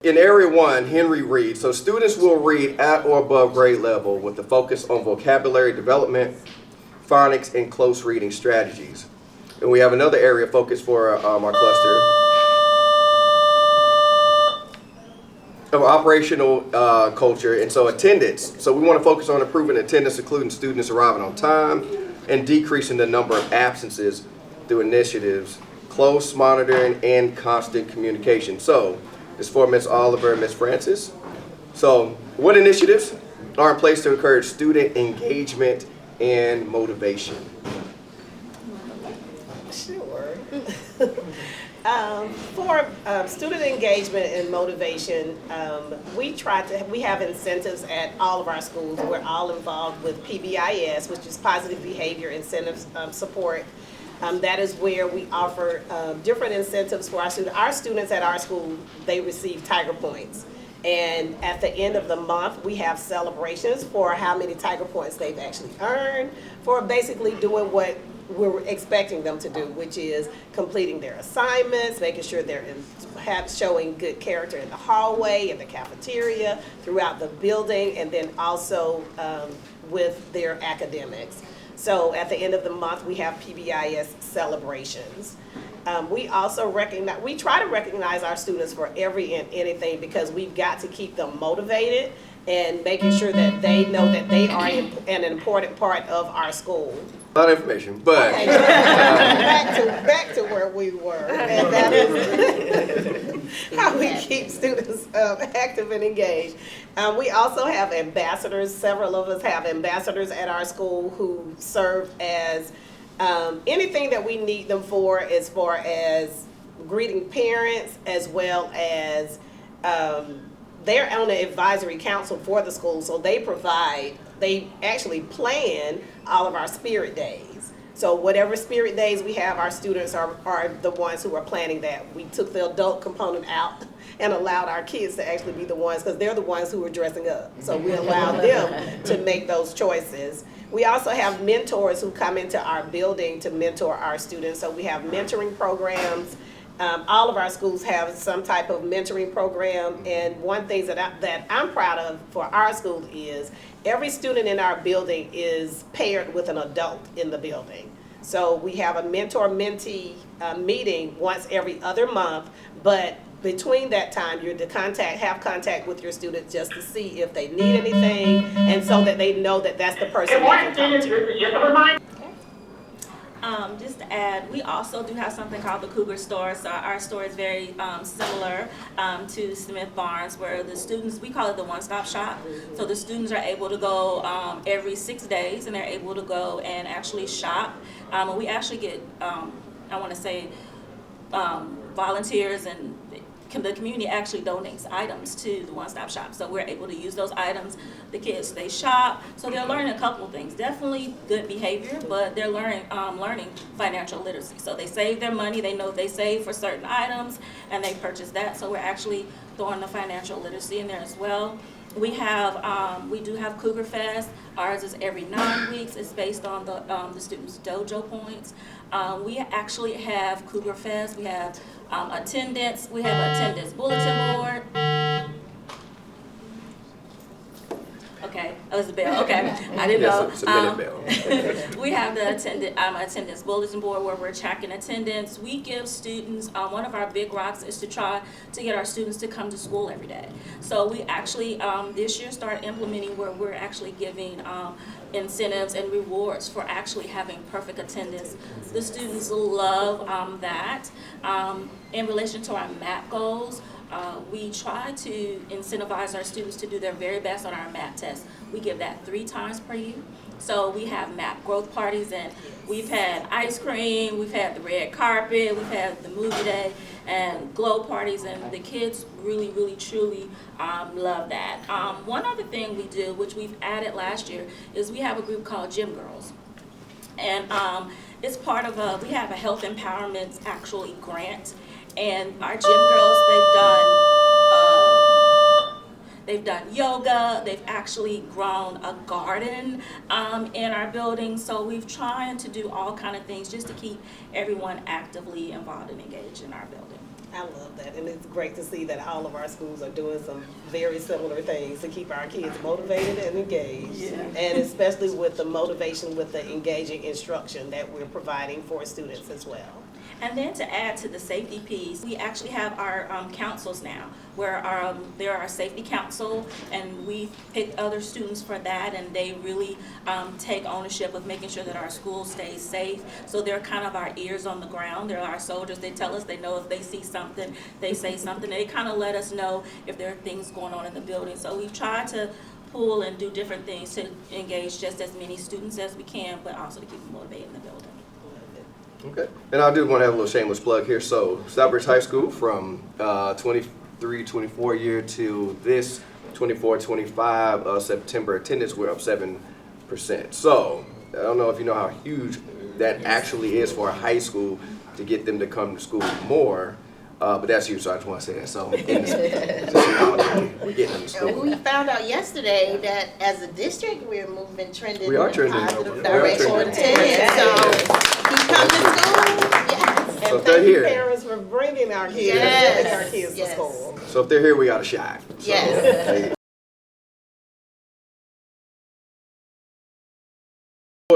In Area 1, Henry reads. So students will read at or above grade level with a focus on vocabulary development, phonics, and close reading strategies. And we have another area focus for our cluster of operational culture, and so attendance. So we want to focus on improving attendance, including students arriving on time, and decreasing the number of absences through initiatives, close monitoring, and constant communication. So it's for Ms. Oliver and Ms. Francis. So what initiatives are in place to encourage student engagement and motivation? Sure. For student engagement and motivation, we have incentives at all of our schools. We're all involved with PBIS, which is Positive Behavior Incentive Support. That is where we offer different incentives for our students. Our students at our school, they receive Tiger Points. And at the end of the month, we have celebrations for how many Tiger Points they've actually earned for basically doing what we're expecting them to do, which is completing their assignments, making sure they're showing good character in the hallway, in the cafeteria, throughout the building, and then also with their academics. So at the end of the month, we have PBIS celebrations. We also try to recognize our students for every and anything, because we've got to keep them motivated and making sure that they know that they are an important part of our school. A lot of information, but okay, back to where we were, and that is how we keep students active and engaged. We also have ambassadors. Several of us have ambassadors at our school who serve as anything that we need them for, as far as greeting parents, as well as they're on the advisory council for the school, so they actually plan all of our spirit days. So whatever spirit days we have, our students are the ones who are planning that. We took the adult component out and allowed our kids to actually be the ones, because they're the ones who are dressing up. So we allow them to make those choices. We also have mentors who come into our building to mentor our students. So we have mentoring programs. All of our schools have some type of mentoring program, and one thing that I'm proud of for our school is every student in our building is paired with an adult in the building. So we have a mentor-mentee meeting once every other month, but between that time, you're to have contact with your students just to see if they need anything, and so that they know that that's the person they can talk to. Just to add, we also do have something called the Cougar Store. So our store is very similar to Smith Barnes, where the students, we call it the one-stop shop. So the students are able to go every 6 days, and they're able to go and actually shop. And we actually get, I want to say, volunteers, and the community actually donates items to the one-stop shop. So we're able to use those items. The kids, they shop, so they're learning a couple of things. Definitely good behavior, but they're learning financial literacy. So they save their money, they know they save for certain items, and they purchase that. So we're actually throwing the financial literacy in there as well. We do have Cougar Fest. Ours is every 9 weeks. It's based on the students' dojo points. We actually have Cougar Fest. We have attendance. We have attendance bulletin board. Okay, that was a bell. Okay, I didn't know. It's a minute bell. We have the attendance bulletin board where we're tracking attendance. We give students, one of our big rocks is to try to get our students to come to school every day. So we actually this year started implementing where we're actually giving incentives and rewards for actually having perfect attendance. The students love that. In relation to our MAP goals, we try to incentivize our students to do their very best on our MAP test. We give that 3 times per year. So we have MAP growth parties, and we've had ice cream, we've had the red carpet, we've had the movie day, and glow parties, and the kids really, really, truly love that. One other thing we do, which we've added last year, is we have a group called Gym Girls. And it's part of we have a health empowerment actually grant. And our gym girls, they've done yoga, they've actually grown a garden in our building. So we've tried to do all kind of things just to keep everyone actively involved and engaged in our building. I love that, and it's great to see that all of our schools are doing some very similar things to keep our kids motivated and engaged. Yeah. And especially with the motivation with the engaging instruction that we're providing for students as well. And then to add to the safety piece, we actually have our councils now, where there are a safety council, and we pick other students for that, and they really take ownership of making sure that our school stays safe. So they're kind of our ears on the ground. They're our soldiers. They tell us, they know if they see something, they say something. They kind of let us know if there are things going on in the building. So we've tried to pull and do different things to engage just as many students as we can, but also to keep them motivated in the building. Okay. And I do want to have a little shameless plug here. So Stockbridge High School from 23-24 year to this 24-25 September attendance, we're up 7%. So I don't know if you know how huge that actually is for a high school to get them to come to school more. But that's huge, so I just want to say that. So we're getting them to school. We found out yesterday that as a district, we're trending We are in a trending. positive We are direction for trending. attendance. So keep coming to school. Yes. And So if they're thank you, here. parents, for bringing our kids, Yes. sending our kids to Yes. school. So if they're here, we got to shine. So, Yes. hey,